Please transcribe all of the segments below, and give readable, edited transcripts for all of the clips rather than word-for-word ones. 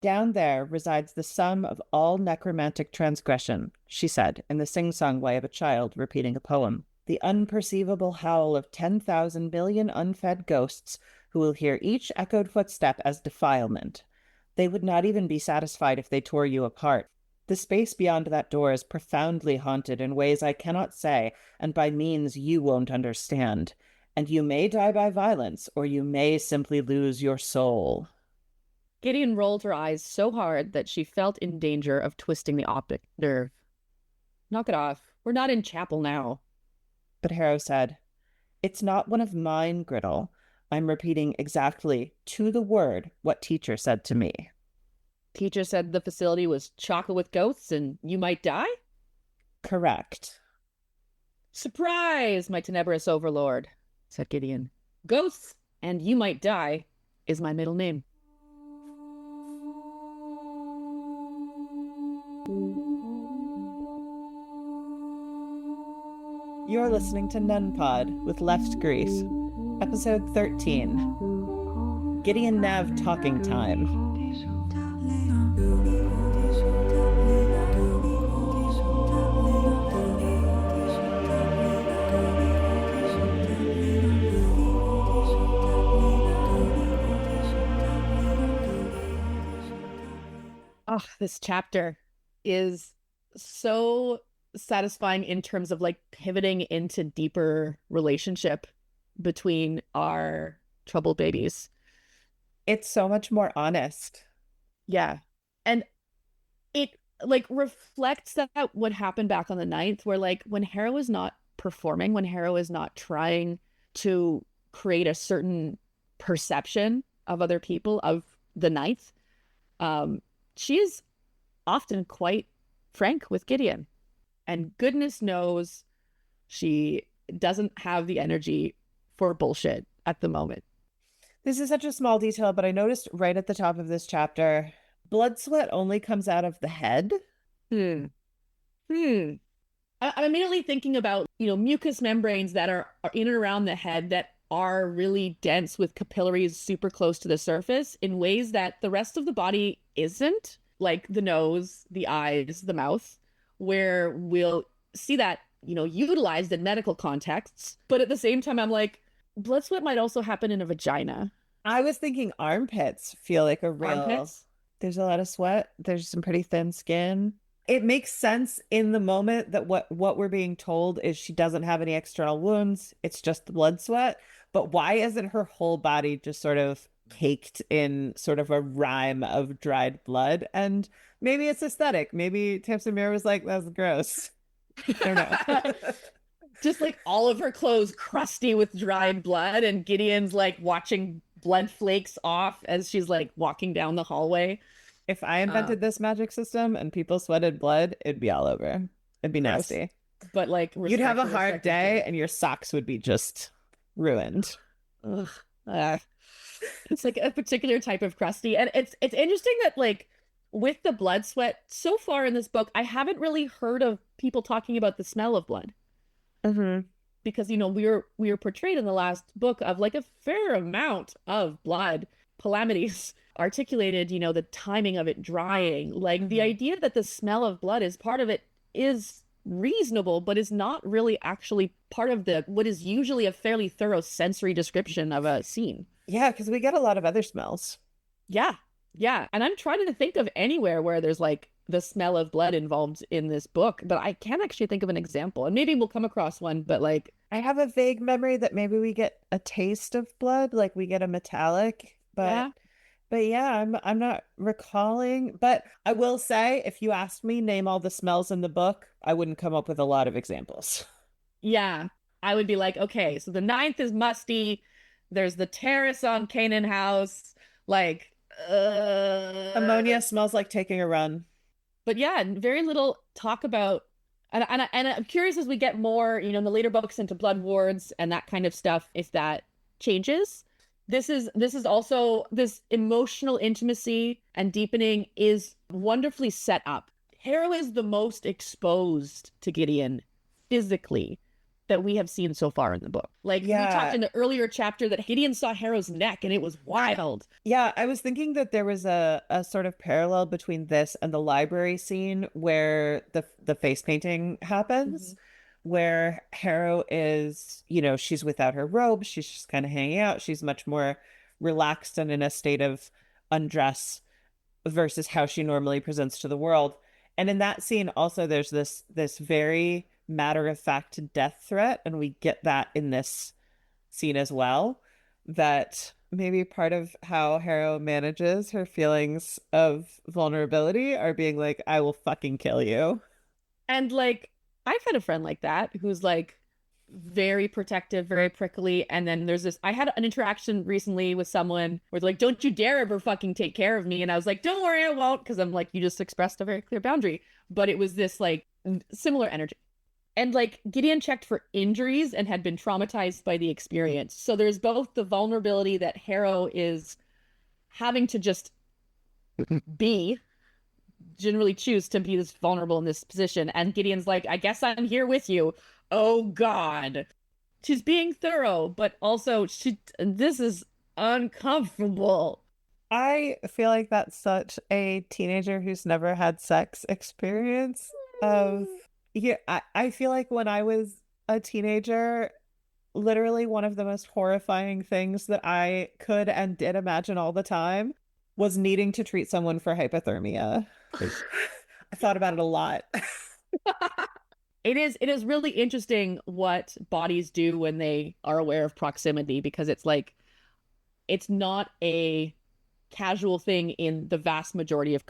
Down there resides the sum of all necromantic transgression, she said, in the sing-song way of a child repeating a poem. The unperceivable howl of 10,000 million unfed ghosts who will hear each echoed footstep as defilement. They would not even be satisfied if they tore you apart. The space beyond that door is profoundly haunted in ways I cannot say, and by means you won't understand. And you may die by violence, or you may simply lose your soul. Gideon rolled her eyes so hard that she felt in danger of twisting the optic nerve. Knock it off. We're not in chapel now. But Harrow said, It's not one of mine, Griddle. I'm repeating exactly, to the word, what teacher said to me. Teacher said the facility was chock with ghosts and you might die? Correct. Surprise, my tenebrous overlord, said Gideon. Ghosts and you might die is my middle name. You're listening to Nun Pod with Left Grief, episode 13. Gideon Nav Talking Time. Oh, this chapter is so satisfying in terms of like pivoting into deeper relationship between our troubled babies. It's so much more honest. Yeah. And it like reflects that what happened back on the 9th, where like when Harrow is not performing, when Harrow is not trying to create a certain perception of other people of the 9th, she is often quite frank with Gideon. And goodness knows she doesn't have the energy for bullshit at the moment. This is such a small detail, but I noticed right at the top of this chapter, blood sweat only comes out of the head. I'm immediately thinking about, mucous membranes that are in and around the head that are really dense with capillaries super close to the surface in ways that the rest of the body isn't, like the nose, the eyes, the mouth, where we'll see that, utilized in medical contexts. But at the same time, I'm like, blood sweat might also happen in a vagina. I was thinking armpits feel like a real... Armpits? There's a lot of sweat. There's some pretty thin skin. It makes sense in the moment that what we're being told is she doesn't have any external wounds. It's just the blood sweat. But why isn't her whole body just sort of caked in sort of a rime of dried blood? And maybe it's aesthetic. Maybe Tamsin Muir was like, that's gross. I don't know. Just like all of her clothes crusty with dried blood, and Gideon's like watching blood flakes off as she's like walking down the hallway. If I invented this magic system and people sweated blood, it'd be all over. It'd be nasty. But like, you'd have a hard day and your socks would be just ruined. It's like a particular type of crusty. And it's interesting that like with the blood sweat, so far in this book, I haven't really heard of people talking about the smell of blood. Because, we were portrayed in the last book of like a fair amount of blood calamities articulated, the timing of it drying, like the idea that the smell of blood is part of it is reasonable, but is not really actually part of what is usually a fairly thorough sensory description of a scene. Yeah, because we get a lot of other smells. Yeah. And I'm trying to think of anywhere where there's like the smell of blood involved in this book, but I can't actually think of an example. And maybe we'll come across one, but like I have a vague memory that maybe we get a taste of blood, like we get a metallic, but yeah, I'm not recalling. But I will say, if you asked me name all the smells in the book, I wouldn't come up with a lot of examples. Yeah, I would be like, okay, so the 9th is musty. There's the terrace on Canaan House, like ammonia smells like taking a run. But yeah, very little talk about, and I'm curious as we get more, in the later books into blood wards and that kind of stuff, if that changes. This is also, this emotional intimacy and deepening is wonderfully set up. Harrow is the most exposed to Gideon physically that we have seen so far in the book. Like we talked in the earlier chapter that Gideon saw Harrow's neck and it was wild. Yeah, I was thinking that there was a sort of parallel between this and the library scene where the face painting happens, where Harrow is, you know, she's without her robe, she's just kind of hanging out, she's much more relaxed and in a state of undress versus how she normally presents to the world. And in that scene also there's this very matter-of-fact death threat, and we get that in this scene as well, that maybe part of how Harrow manages her feelings of vulnerability are being like, I will fucking kill you. And like, I've had a friend like that who's like very protective, very prickly. And then there's this, I had an interaction recently with someone where they're like, don't you dare ever fucking take care of me. And I was like, don't worry, I won't. Cause I'm like, you just expressed a very clear boundary. But it was this like similar energy. And like Gideon checked for injuries and had been traumatized by the experience. So there's both the vulnerability that Harrow is having to just be, generally choose to be this vulnerable in this position. And Gideon's like, I guess I'm here with you. Oh God. She's being thorough, but also this is uncomfortable. I feel like that's such a teenager who's never had sex experience of... Yeah, I feel like when I was a teenager, literally one of the most horrifying things that I could and did imagine all the time was needing to treat someone for hypothermia. I thought about it a lot. It is really interesting what bodies do when they are aware of proximity, because it's like, it's not a casual thing in the vast majority of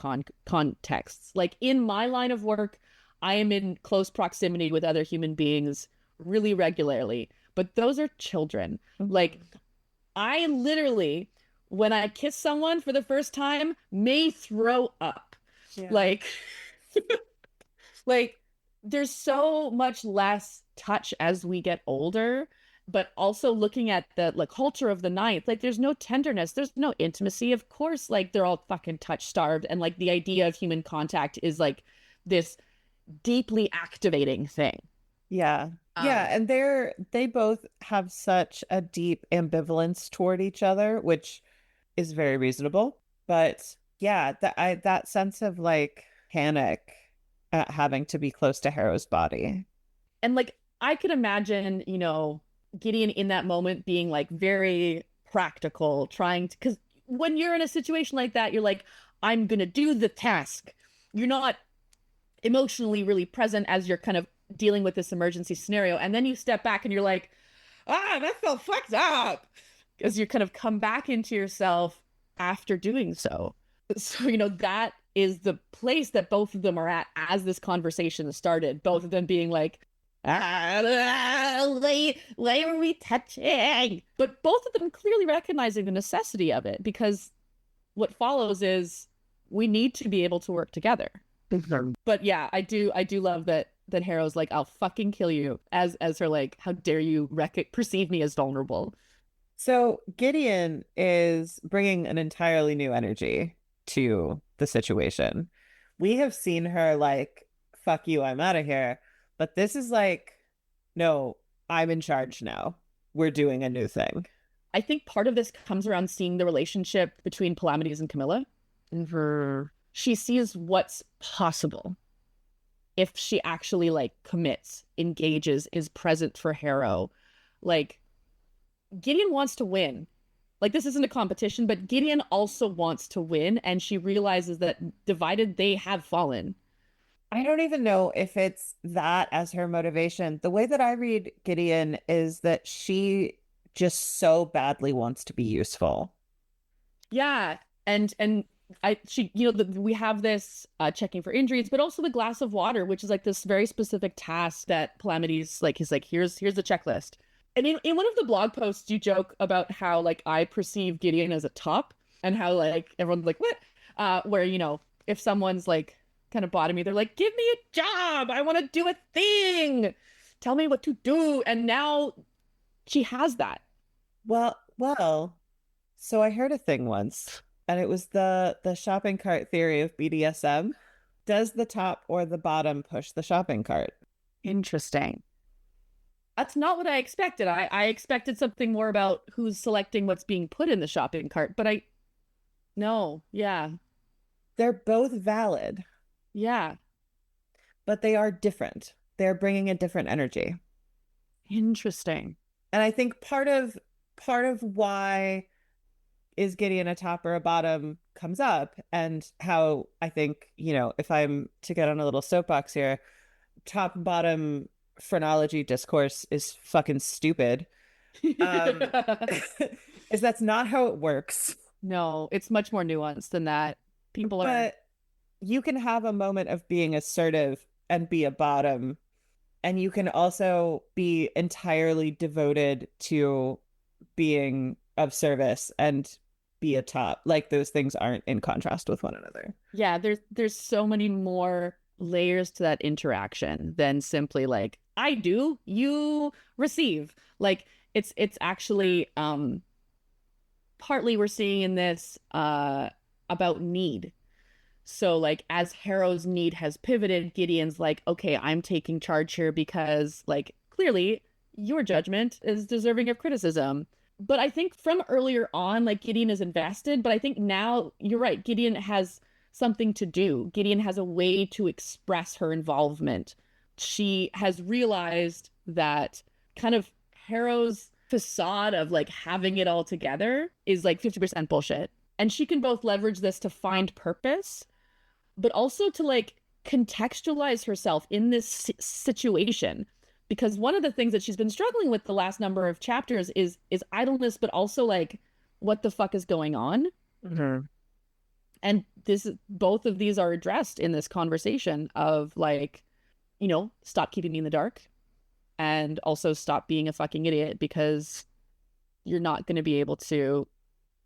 contexts. Like in my line of work, I am in close proximity with other human beings really regularly, but those are children. Like I literally, when I kiss someone for the first time, may throw up. Yeah. Like there's so much less touch as we get older, but also looking at the like culture of the ninth, like there's no tenderness, there's no intimacy. Of course, like they're all fucking touch starved, and like the idea of human contact is like this deeply activating thing. Yeah. Yeah, and they both have such a deep ambivalence toward each other, which is very reasonable. But yeah, that sense of like panic at having to be close to Harrow's body. And like I could imagine, you know, Gideon in that moment being like very practical, trying to, because when you're in a situation like that, you're like, I'm gonna do the task. You're not emotionally really present as you're kind of dealing with this emergency scenario, and then you step back and you're like, that felt fucked up, because you kind of come back into yourself after doing so. So, you know, that is the place that both of them are at as this conversation started, both of them being like, why are we touching? But both of them clearly recognizing the necessity of it, because what follows is we need to be able to work together. But yeah, I do love that Harrow's like, I'll fucking kill you, as her like, how dare you perceive me as vulnerable. So Gideon is bringing an entirely new energy to the situation. We have seen her like, fuck you, I'm out of here. But this is like, no, I'm in charge now. We're doing a new thing. I think part of this comes around seeing the relationship between Palamedes and Camilla. She sees what's possible if she actually like commits, engages, is present for Harrow. Like Gideon wants to win. Like this isn't a competition, but Gideon also wants to win, and she realizes that divided they have fallen. I don't even know if it's that as her motivation. The way that I read Gideon is that she just so badly wants to be useful. Yeah, and she, you know, we have this checking for injuries, but also the glass of water, which is like this very specific task that Palamedes like, he's like, here's the checklist. And in one of the blog posts, you joke about how like I perceive Gideon as a top, and how like everyone's like, what? Where, you know, if someone's like kind of bottom me, they're like, give me a job, I want to do a thing, tell me what to do. And now she has that. Well, so I heard a thing once, and it was the shopping cart theory of BDSM. Does the top or the bottom push the shopping cart? Interesting. That's not what I expected. I expected something more about who's selecting what's being put in the shopping cart, but no, yeah, They're both valid, yeah. but they are different. They're bringing a different energy. Interesting. And I think part of why is Gideon a top or a bottom comes up, and how I think, if I'm to get on a little soapbox here, top bottom phrenology discourse is fucking stupid. Um, is that's not how it works. No, it's much more nuanced than that. People are, But you can have a moment of being assertive and be a bottom, and you can also be entirely devoted to being of service and be a top. Like, those things aren't in contrast with one another. yeah, there's so many more layers to that interaction than simply like, I do, you receive. Like it's actually partly we're seeing in this about need. So like as Harrow's need has pivoted, Gideon's like, okay, I'm taking charge here because like clearly your judgment is deserving of criticism. But I think from earlier on, like Gideon is invested, but I think now you're right, Gideon has something to do. Gideon has a way to express her involvement. She has realized that kind of Harrow's facade of like having it all together is like 50% bullshit. And she can both leverage this to find purpose, but also to like contextualize herself in this situation. Because one of the things that she's been struggling with the last number of chapters is idleness, but also like what the fuck is going on. Mm-hmm. And both of these are addressed in this conversation of like, stop keeping me in the dark, and also stop being a fucking idiot, because you're not going to be able to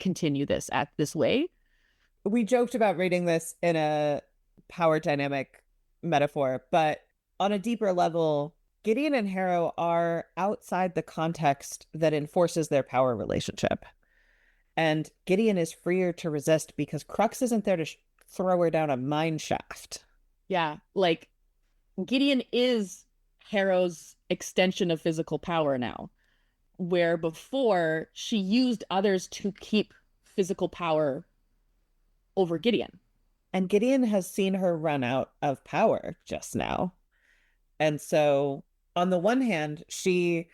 continue this at this way. We joked about reading this in a power dynamic metaphor, but on a deeper level, Gideon and Harrow are outside the context that enforces their power relationship. And Gideon is freer to resist because Crux isn't there to throw her down a mine shaft. Yeah, like Gideon is Harrow's extension of physical power now, where before she used others to keep physical power over Gideon. And Gideon has seen her run out of power just now. And so, on the one hand, she's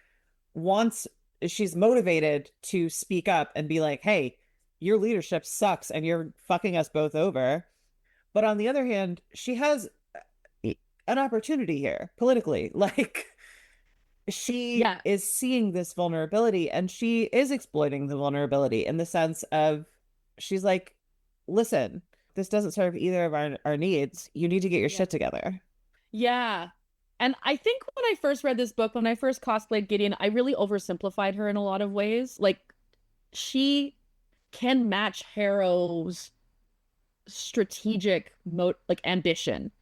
motivated to speak up and be like, hey, your leadership sucks and you're fucking us both over. But on the other hand, she has an opportunity here politically. Like, she Yeah. is seeing this vulnerability and she is exploiting the vulnerability in the sense of, she's like, listen, this doesn't serve either of our needs. You need to get your shit together. Yeah. And I think when I first read this book, when I first cosplayed Gideon, I really oversimplified her in a lot of ways. Like, she can match Harrow's strategic ambition.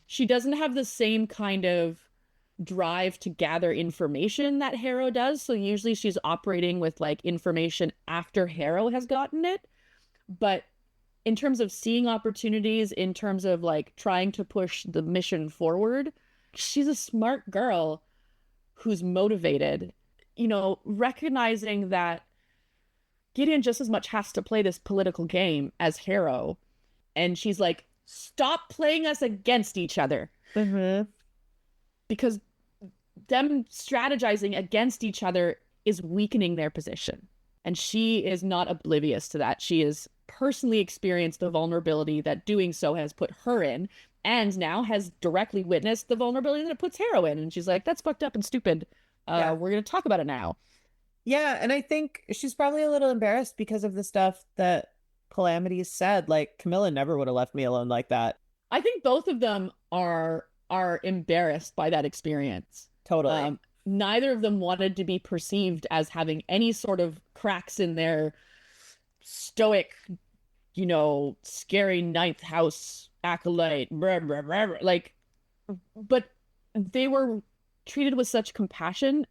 She doesn't have the same kind of drive to gather information that Harrow does. So usually she's operating with like information after Harrow has gotten it. But in terms of seeing opportunities, in terms of like trying to push the mission forward, she's a smart girl who's motivated, recognizing that Gideon just as much has to play this political game as Harrow. And she's like, stop playing us against each other. Mm-hmm. Because them strategizing against each other is weakening their position. And she is not oblivious to that. She has personally experienced the vulnerability that doing so has put her in, and now has directly witnessed the vulnerability that it puts Harrow in. And she's like, that's fucked up and stupid. We're going to talk about it now. Yeah, and I think she's probably a little embarrassed because of the stuff that Calamities said. Like, Camilla never would have left me alone like that. I think both of them are embarrassed by that experience. Totally. Neither of them wanted to be perceived as having any sort of cracks in their stoic, scary ninth house acolyte, like, but they were treated with such compassion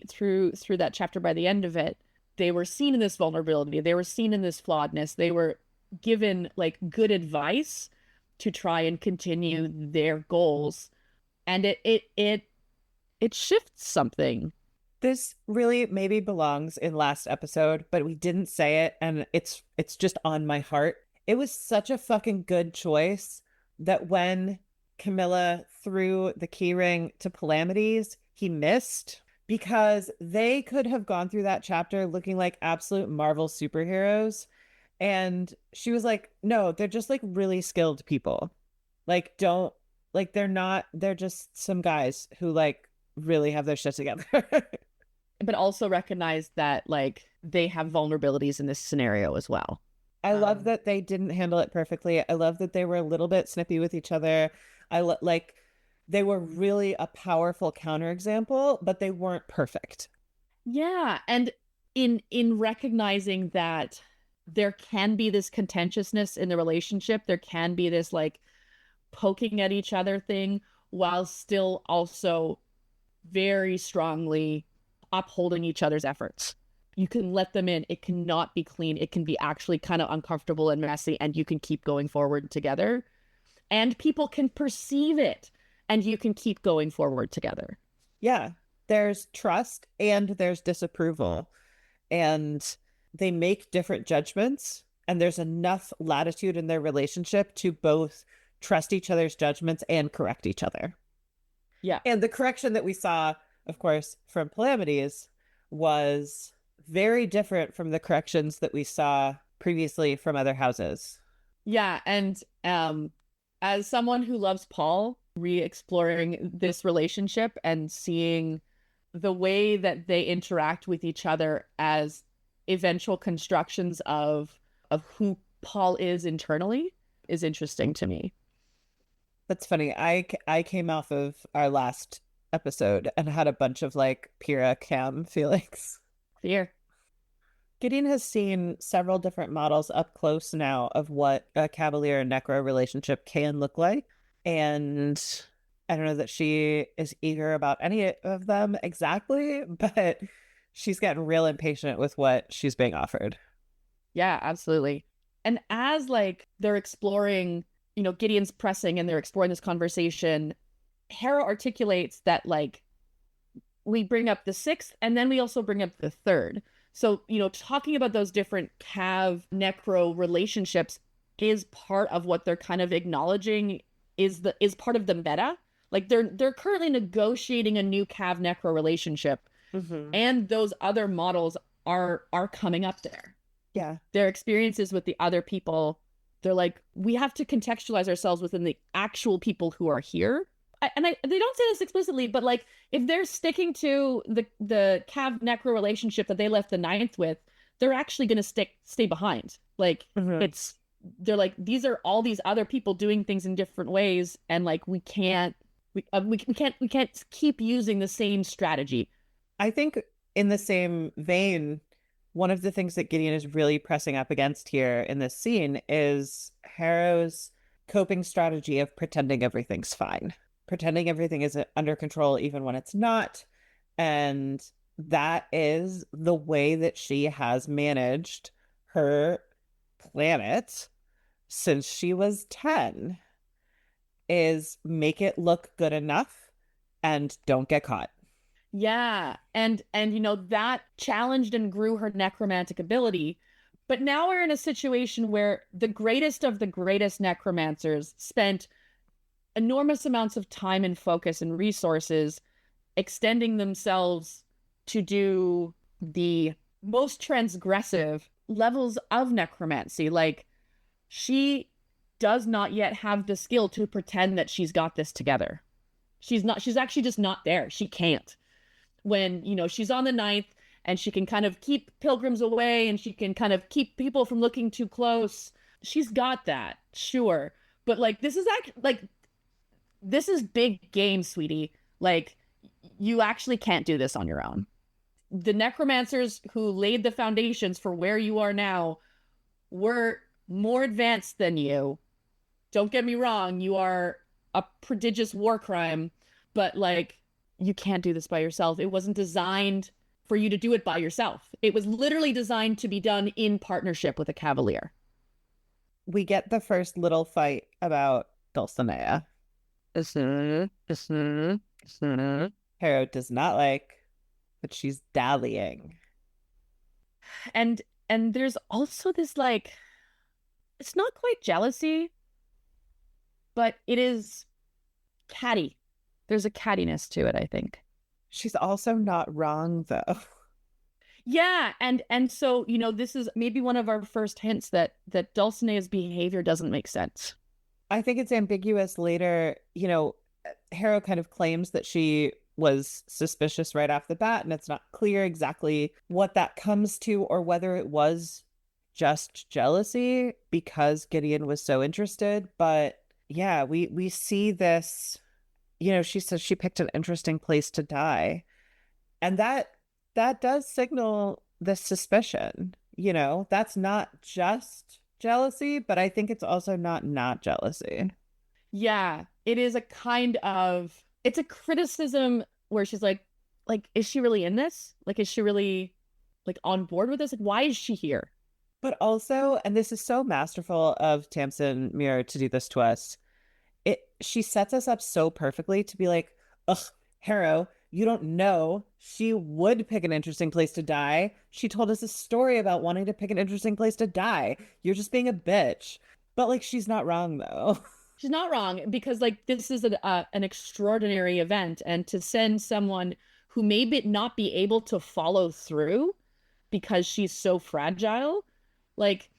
through that chapter. By the end of it, they were seen in this vulnerability, they were seen in this flawedness, they were given like good advice to try and continue their goals. And it it shifts something. This really maybe belongs in last episode, but we didn't say it, and it's just on my heart. It was such a fucking good choice that when Camilla threw the keyring to Calamities, he missed, because they could have gone through that chapter looking like absolute Marvel superheroes. And she was like, no, they're just like really skilled people. Like, don't, like, they're just some guys who like really have their shit together. But also recognize that like they have vulnerabilities in this scenario as well. I love that they didn't handle it perfectly. I love that they were a little bit snippy with each other. Like they were really a powerful counterexample, but they weren't perfect. Yeah, and in recognizing that there can be this contentiousness in the relationship, there can be this like poking at each other thing while still also very strongly upholding each other's efforts. You can let them in. It cannot be clean. It can be actually kind of uncomfortable and messy, and you can keep going forward together. And people can perceive it, and you can keep going forward together. Yeah, there's trust and there's disapproval, and they make different judgments, and there's enough latitude in their relationship to both trust each other's judgments and correct each other. Yeah. And the correction that we saw, of course, from Calamities was very different from the corrections that we saw previously from other houses. Yeah, and as someone who loves Paul, re-exploring this relationship and seeing the way that they interact with each other as eventual constructions of who Paul is internally is interesting to me. That's funny. I came off of our last episode and had a bunch of like Pyrrha Cam feelings. Fear. Gideon has seen several different models up close now of what a Cavalier and Necro relationship can look like. And I don't know that she is eager about any of them exactly, but she's getting real impatient with what she's being offered. Yeah, absolutely. And as like they're exploring, you know, Gideon's pressing and they're exploring this conversation, Harrow articulates that like we bring up the sixth and then we also bring up the third. So, you know, talking about those different Cav Necro relationships is part of what they're kind of acknowledging is part of the meta. Like they're currently negotiating a new Cav Necro relationship, and those other models are coming up there. Yeah. Their experiences with the other people, they're like, we have to contextualize ourselves within the actual people who are here. They don't say this explicitly, but like if they're sticking to the Cav Necro relationship that they left the ninth with, they're actually going to stay behind. Like they're like, these are all these other people doing things in different ways, and like we can't keep using the same strategy. I think in the same vein, one of the things that Gideon is really pressing up against here in this scene is Harrow's coping strategy of pretending everything's fine, pretending everything is under control even when it's not. And that is the way that she has managed her planet since she was 10, is make it look good enough and don't get caught. Yeah, and you know, that challenged and grew her necromantic ability. But now we're in a situation where the greatest of the greatest necromancers spent enormous amounts of time and focus and resources extending themselves to do the most transgressive levels of necromancy. Like, she does not yet have the skill to pretend that she's got this together. She's actually just not there. She can't. When, you know, she's on the ninth and she can kind of keep pilgrims away and she can kind of keep people from looking too close. She's got that, sure. But like, this is big game, sweetie. Like, you actually can't do this on your own. The necromancers who laid the foundations for where you are now were more advanced than you. Don't get me wrong, you are a prodigious war crime, but like, you can't do this by yourself. It wasn't designed for you to do it by yourself. It was literally designed to be done in partnership with a cavalier. We get the first little fight about Dulcinea. Harrow does not like, but she's dallying. And there's also this like, it's not quite jealousy, but it is catty. There's a cattiness to it, I think. She's also not wrong, though. Yeah, and so, you know, this is maybe one of our first hints that Dulcinea's behavior doesn't make sense. I think it's ambiguous later. You know, Harrow kind of claims that she was suspicious right off the bat, and it's not clear exactly what that comes to or whether it was just jealousy because Gideon was so interested. But yeah, we see this, you know, she says she picked an interesting place to die. And that does signal this suspicion, you know, that's not just jealousy, but I think it's also not jealousy. Yeah, it is a kind of, it's a criticism where she's like, is she really in this? Like, is she really like on board with this? Like, why is she here? But also, and this is so masterful of Tamsin Muir to do this to us, she sets us up so perfectly to be like, ugh, Harrow, you don't know. She would pick an interesting place to die. She told us a story about wanting to pick an interesting place to die. You're just being a bitch. But like, she's not wrong though. She's not wrong because like this is an extraordinary event, and to send someone who may not be able to follow through because she's so fragile, like,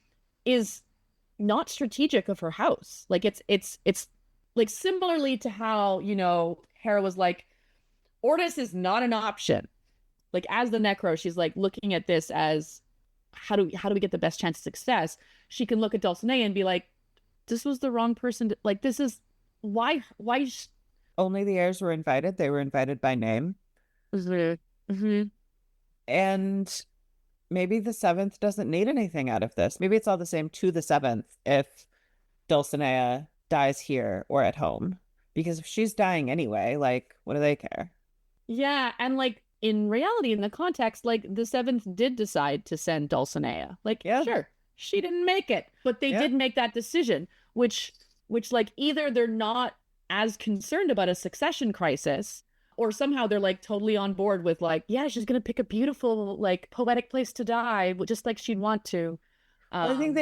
is not strategic of her house. Like it's like similarly to how, you know, Hera was like, Ortis is not an option. Like as the necro, she's like looking at this as how do we get the best chance of success? She can look at Dulcinea and be like, this was the wrong person to, like, this is why Only the heirs were invited. They were invited by name. Mm-hmm. And maybe the seventh doesn't need anything out of this. Maybe it's all the same to the seventh if Dulcinea dies here or at home. Because if she's dying anyway, like, what do they care? Yeah, and like in reality, in the context, like the seventh did decide to send Dulcinea. Like, yeah, sure, she didn't make it, but they did make that decision, which like either they're not as concerned about a succession crisis, or somehow they're like totally on board with like, yeah, she's gonna pick a beautiful, like poetic place to die, just like she'd want to. Well, I think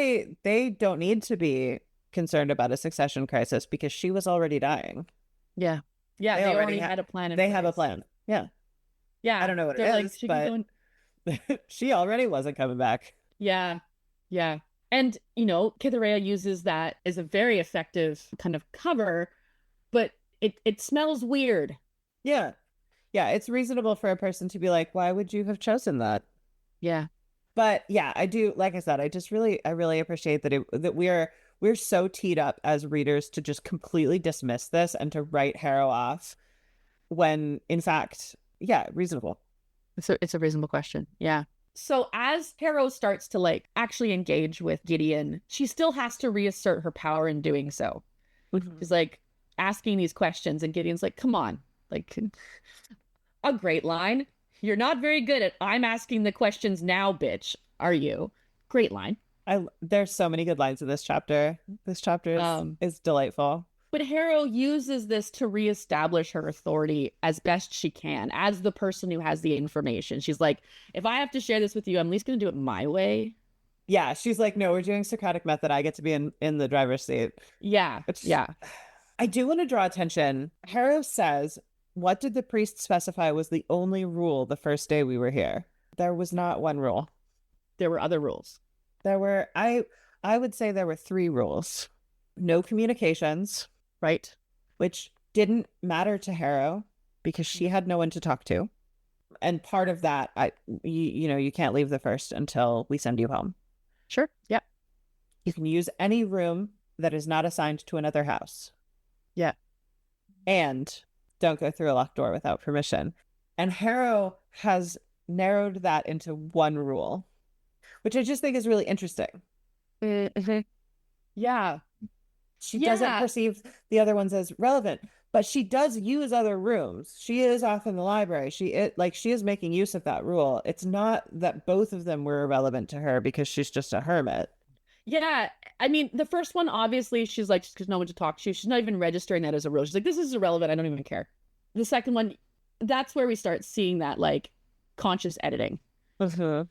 they don't need to be concerned about a succession crisis because she was already dying. Yeah. Yeah, they already had a plan. They have a plan. Yeah. Yeah. I don't know what it is, but she already wasn't coming back. Yeah. Yeah. And, you know, Cytherea uses that as a very effective kind of cover, but it smells weird. Yeah. Yeah, it's reasonable for a person to be like, why would you have chosen that? Yeah. But yeah, I do, like I said, I really appreciate that we're so teed up as readers to just completely dismiss this and to write Harrow off when in fact, yeah, reasonable. It's a reasonable question. Yeah. So as Harrow starts to like actually engage with Gideon, she still has to reassert her power in doing so. Mm-hmm. She's like asking these questions and Gideon's like, come on, like a great line. You're not very good at I'm asking the questions now, bitch. Are you? Great line. There's so many good lines in this chapter. This chapter is delightful. But Harrow uses this to reestablish her authority as best she can, as the person who has the information. She's like, if I have to share this with you, I'm at least going to do it my way. Yeah, she's like, no, we're doing Socratic method. I get to be in the driver's seat. Yeah, yeah. I do want to draw attention. Harrow says, what did the priest specify was the only rule the first day we were here? There was not one rule. There were other rules. There were, I would say there were 3 rules. No communications. Right. Which didn't matter to Harrow because she had no one to talk to. And part of that, you know, you can't leave the first until we send you home. Sure. Yeah. You can use any room that is not assigned to another house. Yeah. And don't go through a locked door without permission. And Harrow has narrowed that into one rule, which I just think is really interesting. Mm-hmm. Yeah. She doesn't perceive the other ones as relevant, but she does use other rooms. She is off in the library. She is making use of that rule. It's not that both of them were irrelevant to her because she's just a hermit. Yeah. I mean, the first one, obviously, she's like, there's no one to talk to. She's not even registering that as a rule. She's like, this is irrelevant. I don't even care. The second one, that's where we start seeing that like conscious editing. Mm-hmm.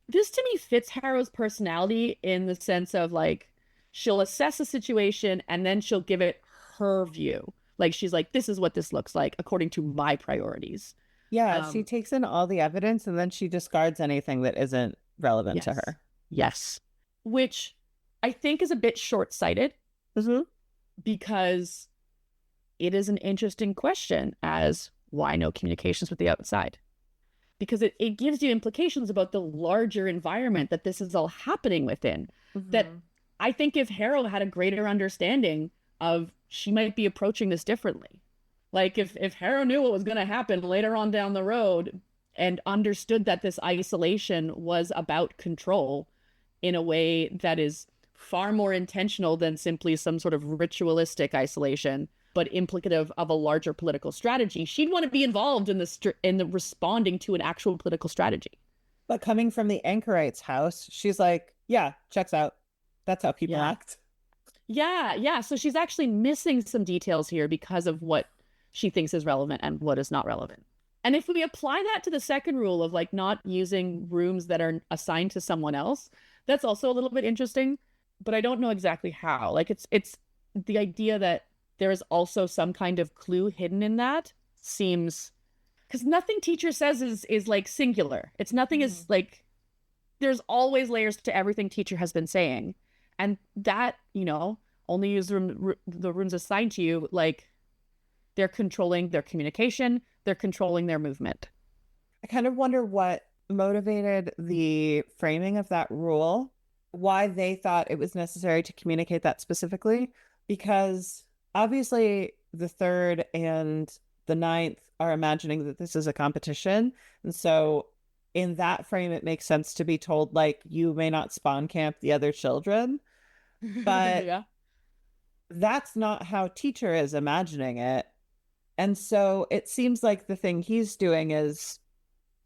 This to me fits Harrow's personality in the sense of like she'll assess a situation and then she'll give it her view. Like she's like, this is what this looks like according to my priorities. Yeah, she takes in all the evidence and then she discards anything that isn't relevant to Yes. her. Yes. Which I think is a bit short-sighted Mm-hmm. because it is an interesting question as why no communications with the outside? Because it gives you implications about the larger environment that this is all happening within. That I think if Harrow had a greater understanding of, she might be approaching this differently. Like if Harrow knew what was going to happen later on down the road and understood that this isolation was about control in a way that is far more intentional than simply some sort of ritualistic isolation, but implicative of a larger political strategy, she'd want to be involved in the responding to an actual political strategy. But coming from the anchorite's house, she's like, yeah, checks out. That's how people act. Yeah. So she's actually missing some details here because of what she thinks is relevant and what is not relevant. And if we apply that to the second rule of like not using rooms that are assigned to someone else, that's also a little bit interesting, but I don't know exactly how. Like it's the idea that there is also some kind of clue hidden in that seems, because nothing teacher says is like singular. It's nothing is like, there's always layers to everything teacher has been saying. And that, only use the rooms assigned to you, like they're controlling their communication, they're controlling their movement. I kind of wonder what motivated the framing of that rule, why they thought it was necessary to communicate that specifically, because obviously the third and the ninth are imagining that this is a competition. And so in that frame, it makes sense to be told, like, you may not spawn camp the other children. But yeah. That's not how teacher is imagining it. And so it seems like the thing he's doing is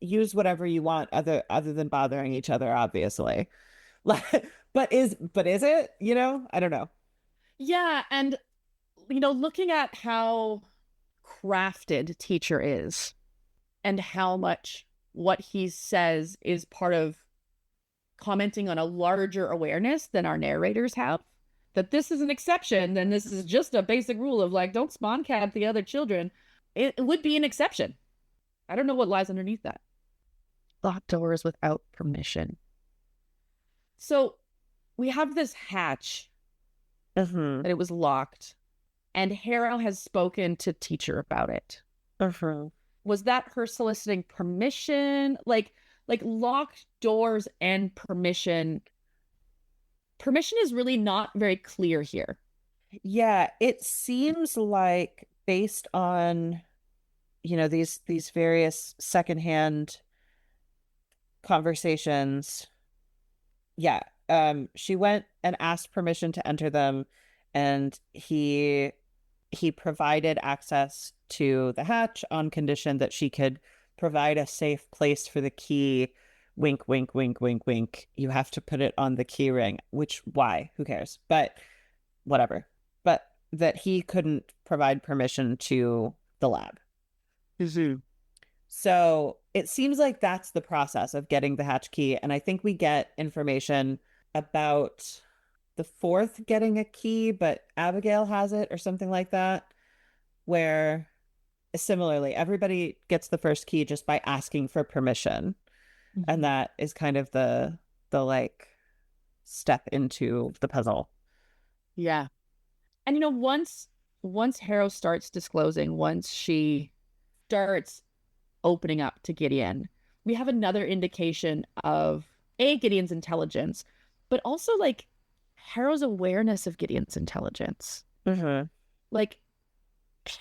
use whatever you want other than bothering each other, obviously. But is it, I don't know. Yeah, and looking at how crafted teacher is and how much what he says is part of commenting on a larger awareness than our narrators have, that this is an exception, then this is just a basic rule of like, don't spawn camp the other children. It would be an exception. I don't know what lies underneath that. Locked doors without permission. So we have this hatch that it was locked, and Harrow has spoken to teacher about it. Was that her soliciting permission? Like locked doors and permission. Permission is really not very clear here. Yeah, it seems like based on, these various secondhand conversations. Yeah. She went and asked permission to enter them, and he provided access to the hatch on condition that she could provide a safe place for the key. Wink, wink, wink, wink, wink. You have to put it on the key ring, which, why? Who cares? But whatever. But that he couldn't provide permission to the lab. So it seems like that's the process of getting the hatch key. And I think we get information about the fourth getting a key, but Abigail has it or something like that, where similarly, everybody gets the first key just by asking for permission. And that is kind of the like step into the puzzle. Yeah. And once Harrow starts disclosing, once she starts opening up to Gideon, we have another indication of Gideon's intelligence, but also like Harrow's awareness of Gideon's intelligence. Like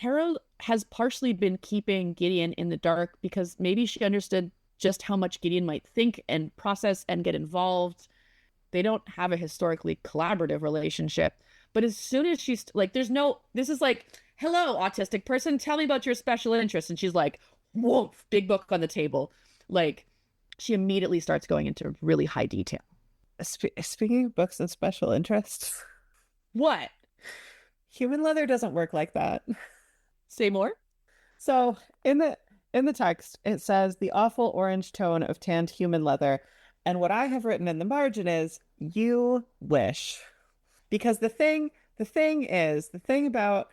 Harrow has partially been keeping Gideon in the dark because maybe she understood just how much Gideon might think and process and get involved. They don't have a historically collaborative relationship. But as soon as she's like, this is like, hello, autistic person, tell me about your special interests. And she's like, whoa, big book on the table. Like, she immediately starts going into really high detail. Speaking of books and special interests. What? Human leather doesn't work like that. Say more? So in in the text, it says the awful orange tone of tanned human leather. And what I have written in the margin is, you wish. Because the thing about,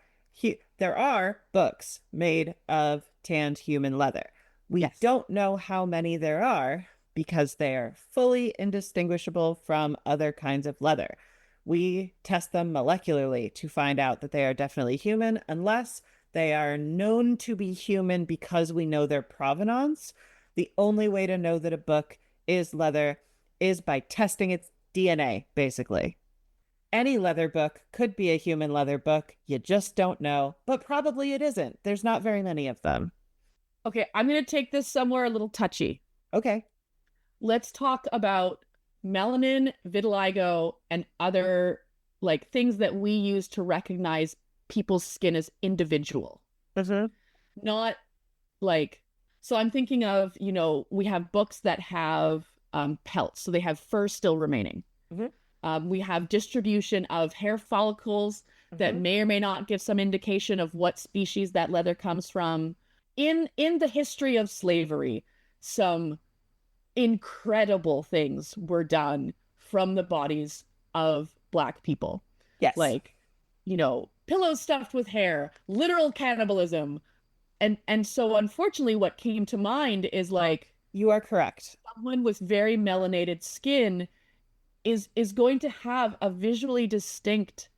there are books made of tanned human leather. We don't know how many there are because they are fully indistinguishable from other kinds of leather. We test them molecularly to find out that they are definitely human, unless they are known to be human because we know their provenance. The only way to know that a book is leather is by testing its DNA, basically. Any leather book could be a human leather book. You just don't know, but probably it isn't. There's not very many of them. Okay, I'm going to take this somewhere a little touchy. Okay. Let's talk about melanin, vitiligo, and other like things that we use to recognize people's skin as individual. Mm-hmm. Not like, so I'm thinking of, you know, we have books that have pelts, so they have fur still remaining. Mm-hmm. We have distribution of hair follicles that may or may not give some indication of what species that leather comes from. In the history of slavery, some incredible things were done from the bodies of Black people. Yes. Like, you know, pillows stuffed with hair, literal cannibalism. And so unfortunately what came to mind is like, you are correct. Someone with very melanated skin is going to have a visually distinct,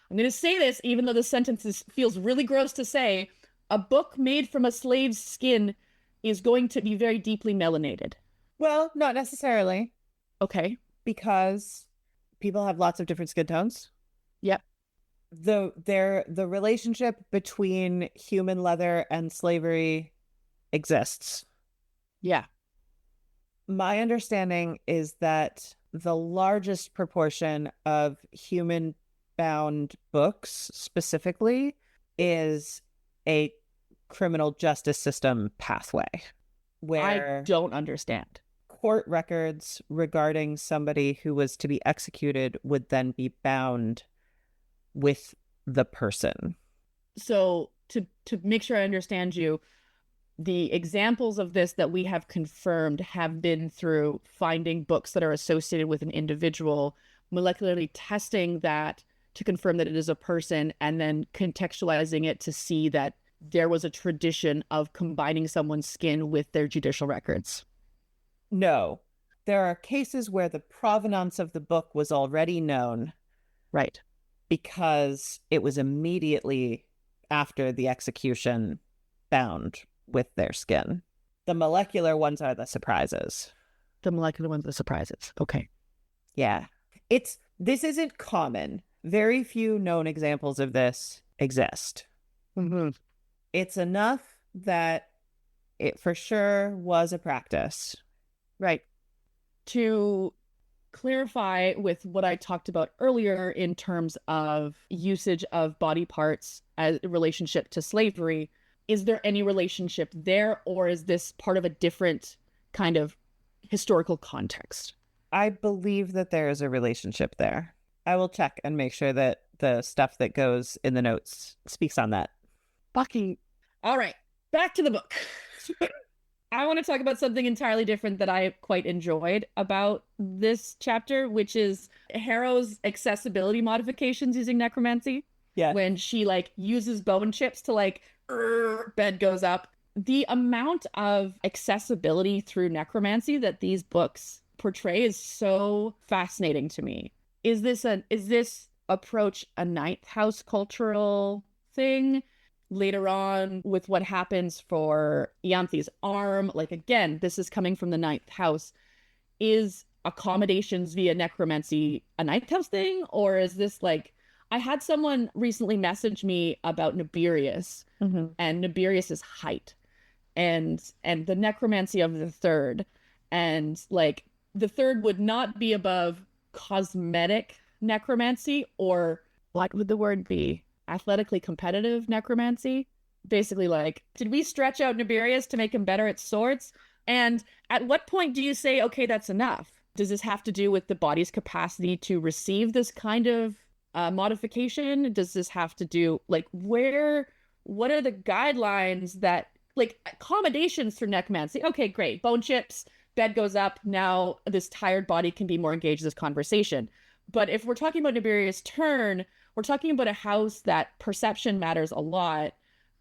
I'm going to say this even though the sentence feels really gross to say, a book made from a slave's skin is going to be very deeply melanated. Well, not necessarily. Okay. Because people have lots of different skin tones. Yep. The relationship between human leather and slavery exists. Yeah. My understanding is that the largest proportion of human bound books specifically is a criminal justice system pathway where I don't understand. Court records regarding somebody who was to be executed would then be bound with the person. So to make sure I understand you, the examples of this that we have confirmed have been through finding books that are associated with an individual, molecularly testing that to confirm that it is a person, and then contextualizing it to see that there was a tradition of combining someone's skin with their judicial records. No. There are cases where the provenance of the book was already known. Right. Because it was immediately after the execution bound with their skin. The molecular ones are the surprises. The molecular ones are the surprises. Okay. Yeah. This isn't common. Very few known examples of this exist. Mm-hmm. It's enough that it for sure was a practice. Right. To clarify with what I talked about earlier in terms of usage of body parts as a relationship to slavery, is there any relationship there, or is this part of a different kind of historical context? I believe that there is a relationship there. I will check and make sure that the stuff that goes in the notes speaks on that. Fucking. All right, back to the book. I want to talk about something entirely different that I quite enjoyed about this chapter, which is Harrow's accessibility modifications using necromancy. Yeah. When she like uses bone chips to like, bed goes up. The amount of accessibility through necromancy that these books portray is so fascinating to me. Is this approach a ninth house cultural thing? Later on with what happens for Ianthe's arm, like again, this is coming from the ninth house. Is accommodations via necromancy a ninth house thing? Or is this like, I had someone recently message me about Nibirius and Nibirius's height and the necromancy of the third. And like the third would not be above cosmetic necromancy, or what would the word be? Athletically competitive necromancy. Basically like, did we stretch out Nibirius to make him better at swords? And at what point do you say, okay, that's enough? Does this have to do with the body's capacity to receive this kind of modification? Does this have to do like what are the guidelines that like accommodations for necromancy. Okay, great. Bone chips, bed goes up. Now this tired body can be more engaged in this conversation. But if we're talking about Nibiria's turn, we're talking about a house that perception matters a lot.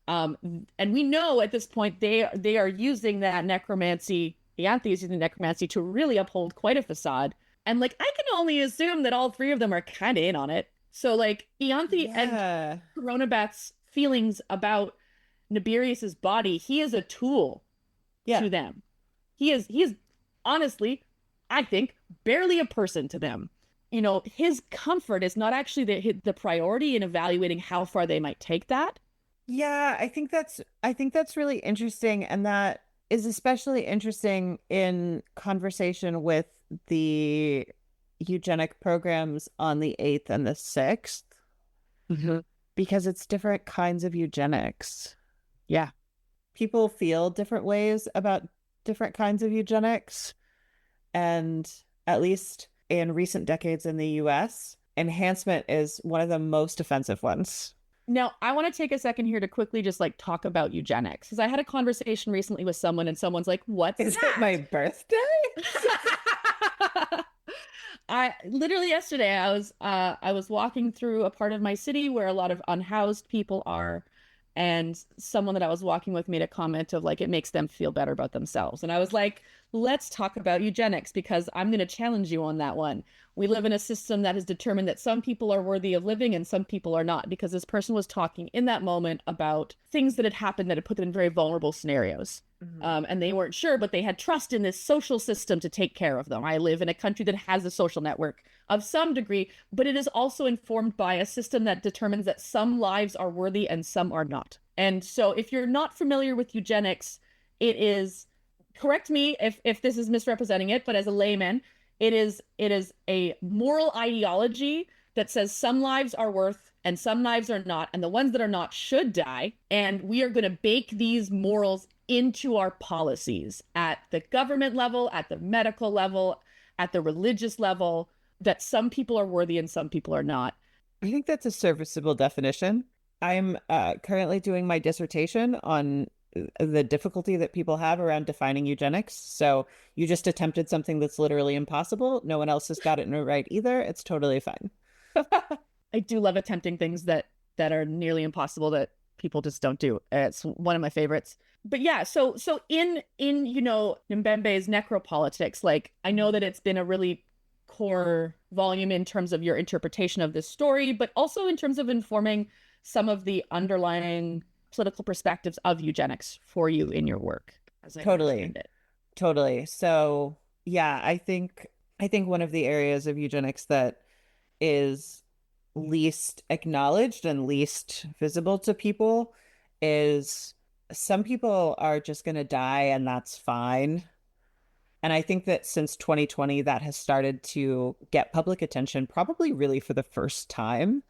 And we know at this point they are using that necromancy. Ianthe is using necromancy to really uphold quite a facade. And like I can only assume that all three of them are kind of in on it. So like Ianthe and Coronabeth's feelings about Nibirius's body, he is a tool to them. He is honestly, I think, barely a person to them. You know, his comfort is not actually the priority in evaluating how far they might take that. Yeah, I think that's really interesting, and that is especially interesting in conversation with the eugenic programs on the 8th and the 6th, because it's different kinds of eugenics. Yeah. People feel different ways about different kinds of eugenics, and at least in recent decades in the US, enhancement is one of the most offensive ones. Now, I want to take a second here to quickly just like talk about eugenics, because I had a conversation recently with someone and someone's like, what's Is that? it my birthday? I literally yesterday I was walking through a part of my city where a lot of unhoused people are, and someone that I was walking with made a comment of like it makes them feel better about themselves. And I was like, let's talk about eugenics, because I'm going to challenge you on that one. We live in a system that has determined that some people are worthy of living and some people are not, because this person was talking in that moment about things that had happened that had put them in very vulnerable scenarios. And they weren't sure, but they had trust in this social system to take care of them. I live in a country that has a social network of some degree, but it is also informed by a system that determines that some lives are worthy and some are not. And so if you're not familiar with eugenics, it is, correct me if this is misrepresenting it, but as a layman, it is a moral ideology that says some lives are worth and some lives are not, and the ones that are not should die. And we are going to bake these morals into our policies at the government level, at the medical level, at the religious level, that some people are worthy and some people are not. I think that's a serviceable definition. I'm currently doing my dissertation on the difficulty that people have around defining eugenics. So you just attempted something that's literally impossible. No one else has got it right either. It's totally fine. I do love attempting things that are nearly impossible that people just don't do. It's one of my favorites. But yeah, so in you know, Mbembe's necropolitics, like I know that it's been a really core volume in terms of your interpretation of this story, but also in terms of informing some of the underlying political perspectives of eugenics for you in your work. As I Totally. So yeah, I think one of the areas of eugenics that is least acknowledged and least visible to people is some people are just going to die and that's fine. And I think that since 2020, that has started to get public attention, probably really for the first time,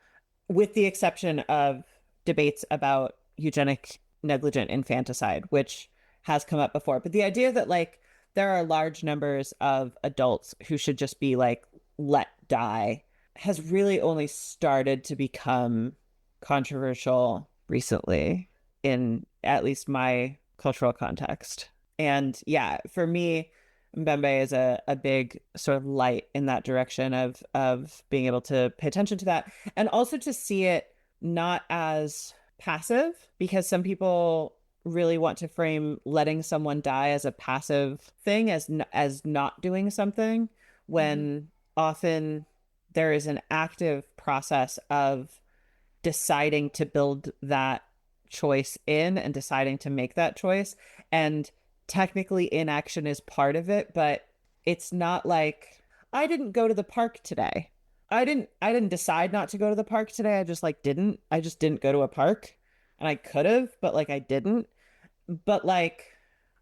with the exception of debates about eugenic negligent infanticide, which has come up before. But the idea that like there are large numbers of adults who should just be like let die has really only started to become controversial recently in at least my cultural context. And yeah, for me, Mbembe is a big sort of light in that direction of being able to pay attention to that, and also to see it not as passive, because some people really want to frame letting someone die as a passive thing, as not doing something, when often there is an active process of deciding to build that choice in and deciding to make that choice. And technically inaction is part of it, but it's not like I didn't go to the park today. I didn't decide not to go to the park today. I just didn't go to a park, and I could have, but like I didn't. But like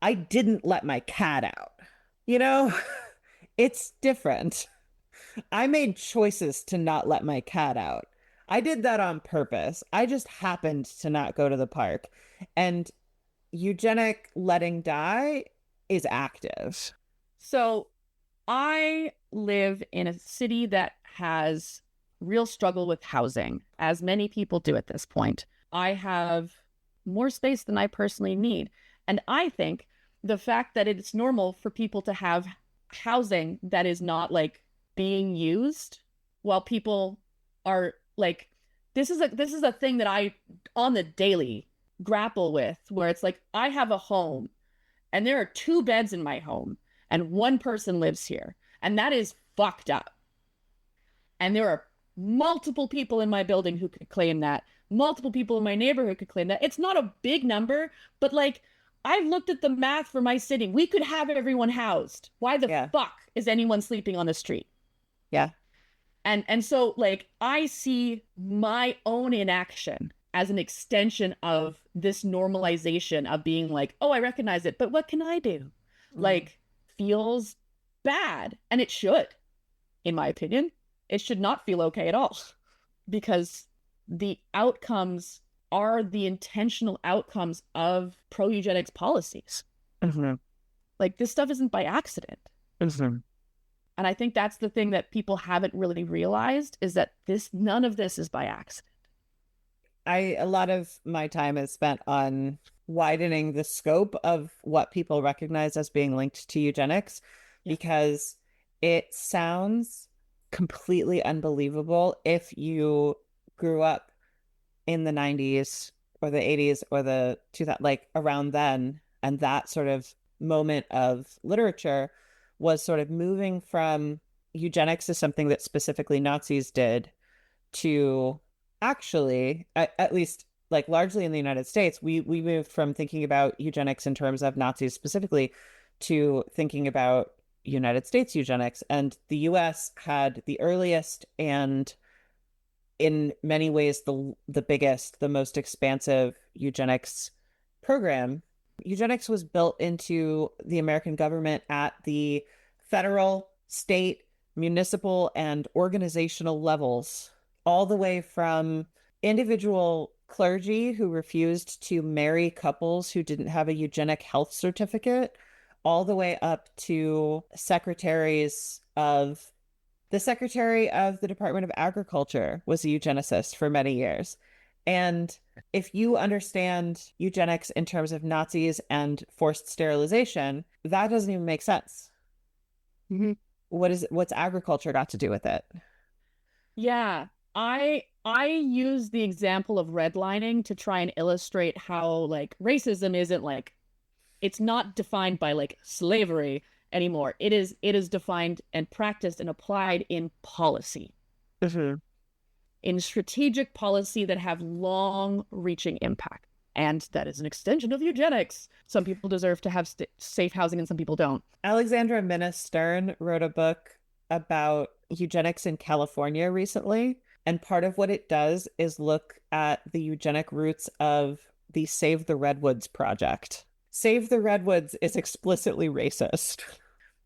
I didn't let my cat out. You know, it's different. I made choices to not let my cat out. I did that on purpose. I just happened to not go to the park. And eugenic letting die is active. So I live in a city that has real struggle with housing, as many people do at this point. I have more space than I personally need. And I think the fact that it's normal for people to have housing that is not like being used while people are like, this is a thing that I on the daily grapple with, where it's like, I have a home and there are 2 beds in my home and 1 person lives here, and that is fucked up. And there are multiple people in my building who could claim that, multiple people in my neighborhood could claim that. It's not a big number, but like, I've looked at the math for my city. We could have everyone housed. Why the fuck is anyone sleeping on the street? Yeah. And so like, I see my own inaction as an extension of this normalization of being like, oh, I recognize it, but what can I do? Like, feels bad. And it should, in my opinion. It should not feel okay at all, because the outcomes are the intentional outcomes of pro-eugenics policies. Like, this stuff isn't by accident. And I think that's the thing that people haven't really realized, is that none of this is by accident. A lot of my time is spent on widening the scope of what people recognize as being linked to eugenics, because it sounds completely unbelievable if you grew up in the 90s or the 80s or the 2000s, like around then, and that sort of moment of literature was sort of moving from eugenics as something that specifically Nazis did to actually, at least like largely in the United States, we moved from thinking about eugenics in terms of Nazis specifically to thinking about United States eugenics. And the US had the earliest and in many ways the biggest, the most expansive eugenics program. Eugenics was built into the American government at the federal, state, municipal, and organizational levels, all the way from individual clergy who refused to marry couples who didn't have a eugenic health certificate, all the way up to the Secretary of the Department of Agriculture was a eugenicist for many years. And if you understand eugenics in terms of Nazis and forced sterilization, that doesn't even make sense. What's agriculture got to do with it? Yeah, I use the example of redlining to try and illustrate how like racism isn't like, it's not defined by like slavery anymore. It is defined and practiced and applied in policy. In strategic policy that have long-reaching impact. And that is an extension of eugenics. Some people deserve to have safe housing and some people don't. Alexandra Minna Stern wrote a book about eugenics in California recently. And part of what it does is look at the eugenic roots of the Save the Redwoods project. Save the Redwoods is explicitly racist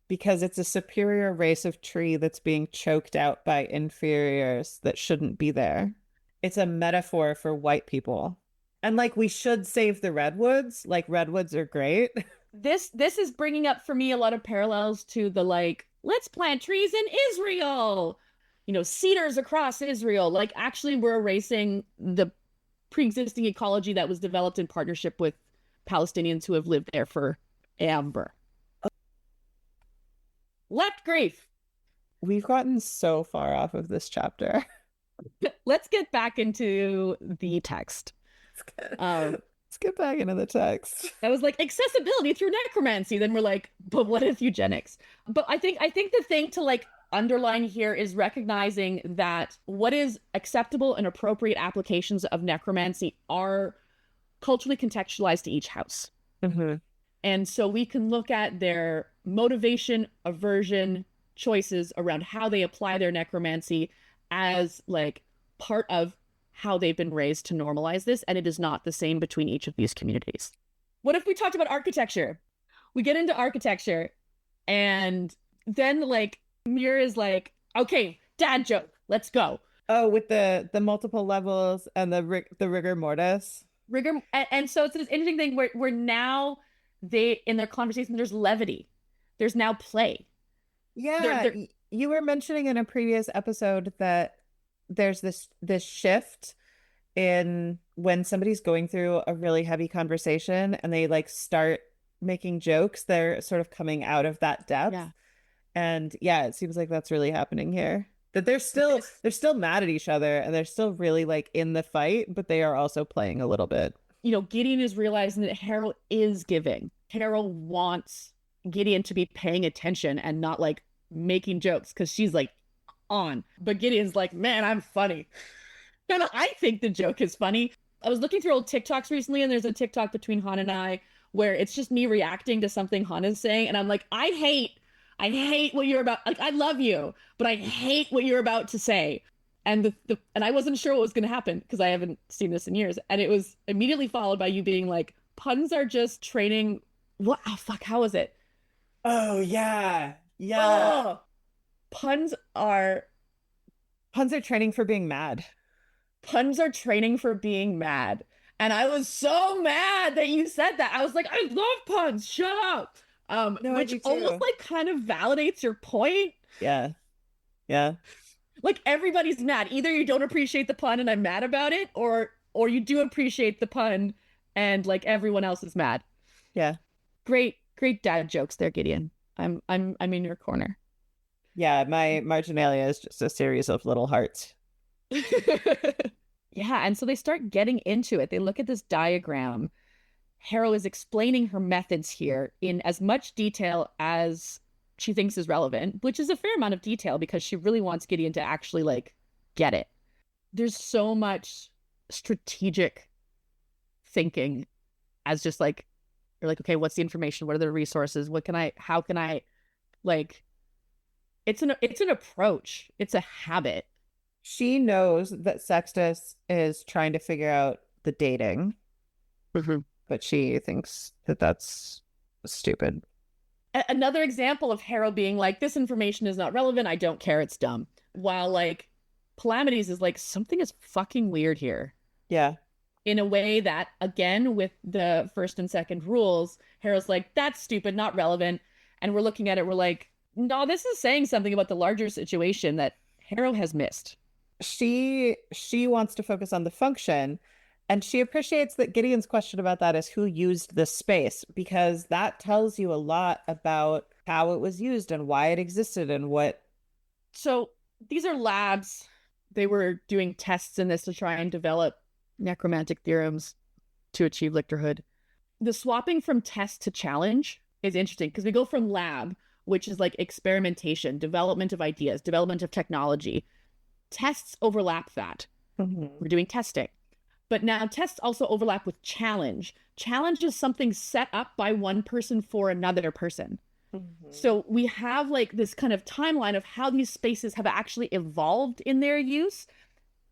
because it's a superior race of tree that's being choked out by inferiors that shouldn't be there. It's a metaphor for white people. And like, we should save the redwoods. Like, redwoods are great. This is bringing up for me a lot of parallels to the like, let's plant trees in Israel. You know, cedars across Israel. Like, actually, we're erasing the pre-existing ecology that was developed in partnership with Palestinians who have lived there forever. Left grief. We've gotten so far off of this chapter. Let's get back into the text. Let's get back into the text. I was like, accessibility through necromancy. Then we're like, but what if eugenics? But I think the thing to like underline here is recognizing that what is acceptable and appropriate applications of necromancy are culturally contextualized to each house. And so we can look at their motivation, aversion, choices around how they apply their necromancy as like part of how they've been raised to normalize this. And it is not the same between each of these communities. What if we talked about architecture? We get into architecture and then like Muir is like, okay, dad joke, let's go. Oh, with the multiple levels and the rigor mortis. And so it's this interesting thing where now they, in their conversation, there's levity. There's now play. Yeah. You were mentioning in a previous episode that there's this shift in when somebody's going through a really heavy conversation and they like start making jokes, they're sort of coming out of that depth. Yeah. And yeah, it seems like that's really happening here. That they're still mad at each other and they're still really like in the fight, but they are also playing a little bit. You know, Gideon is realizing that Harrow is giving. Harrow wants Gideon to be paying attention and not like making jokes because she's like on. But Gideon's like, man, I'm funny. And I think the joke is funny. I was looking through old TikToks recently, and there's a TikTok between Han and I where it's just me reacting to something Han is saying, and I'm like, I hate what you're about. Like, I love you, but I hate what you're about to say. And and I wasn't sure what was going to happen because I haven't seen this in years. And it was immediately followed by you being like, puns are just training. What? Oh, fuck. How is it? Oh yeah. Yeah. Oh, puns are Training for being mad. puns are training for being mad. And I was so mad that you said that. I was like, I love puns. Shut up. No, Which almost like kind of validates your point. Yeah. Yeah. Like everybody's mad. Either you don't appreciate the pun and I'm mad about it, or you do appreciate the pun and like everyone else is mad. Yeah. Great dad jokes there, Gideon. I'm in your corner. Yeah, my marginalia is just a series of little hearts. Yeah, and so they start getting into it. They look at this diagram. Harrow is explaining her methods here in as much detail as she thinks is relevant, which is a fair amount of detail because she really wants Gideon to actually like get it. There's so much strategic thinking as just like, you're like, okay, what's the information? What are the resources? How can I like, it's an approach. It's a habit. She knows that Sextus is trying to figure out the dating, but she thinks that that's stupid. Another example of Harrow being like, this information is not relevant. I don't care. It's dumb. While like Calamities is like, something is fucking weird here. Yeah. In a way that, again, with the first and second rules, Harrow's like, that's stupid, not relevant. And we're looking at it, we're like, no, this is saying something about the larger situation that Harrow has missed. She wants to focus on the function, and she appreciates that Gideon's question about that is who used this space, because that tells you a lot about how it was used and why it existed and what. So these are labs. They were doing tests in this to try and develop necromantic theorems to achieve lictorhood. The swapping from test to challenge is interesting because we go from lab, which is like experimentation, development of ideas, development of technology. Tests overlap that. We're doing testing. But now tests also overlap with challenge. Challenge is something set up by one person for another person. So we have like this kind of timeline of how these spaces have actually evolved in their use,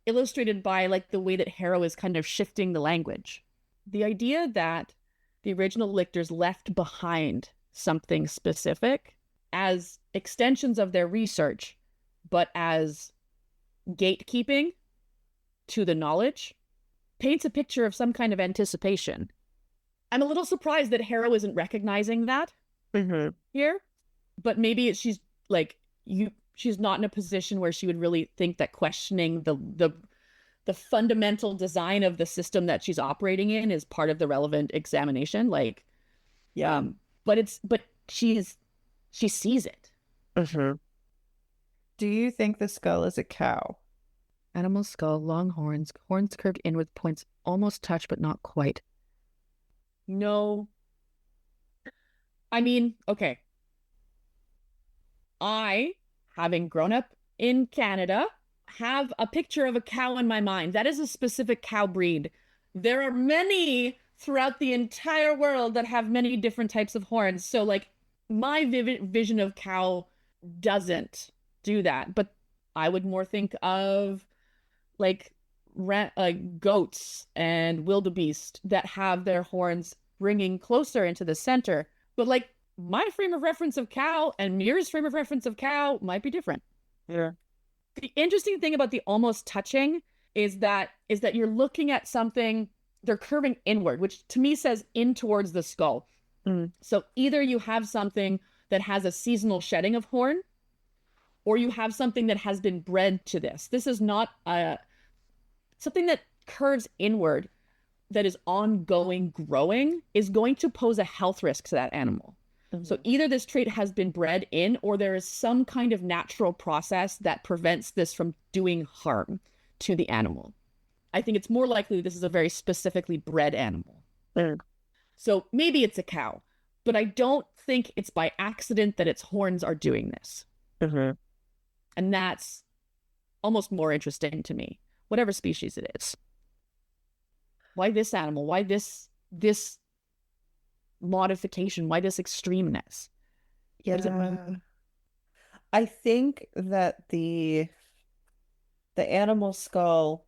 illustrated by like the way that Harrow is kind of shifting the language. The idea that the original lictors left behind something specific as extensions of their research, but as gatekeeping to the knowledge, paints a picture of some kind of anticipation. I'm a little surprised that Harrow isn't recognizing that here, but maybe she's like, she's not in a position where she would really think that questioning the fundamental design of the system that she's operating in is part of the relevant examination. Like, Yeah. But she sees it. Do you think the skull is a cow? Animal skull, long horns curved in with points almost touch but not quite. No. I mean, okay. I, having grown up in Canada, have a picture of a cow in my mind. That is a specific cow breed. There are many throughout the entire world that have many different types of horns. So like my vivid vision of cow doesn't do that. But I would more think of like goats and wildebeest that have their horns bringing closer into the center. But like my frame of reference of cow and Mira's frame of reference of cow might be different. Yeah. The interesting thing about the almost touching is that you're looking at something, they're curving inward, which to me says in towards the skull. So either you have something that has a seasonal shedding of horn, or you have something that has been bred to this. This is not something that curves inward that is ongoing growing is going to pose a health risk to that animal. So either this trait has been bred in, or there is some kind of natural process that prevents this from doing harm to the animal. I think it's more likely this is a very specifically bred animal. So maybe it's a cow, but I don't think it's by accident that its horns are doing this. And that's almost more interesting to me, whatever species it is. Why this animal? Why this modification? Why this extremeness? Yeah. I think that the animal skull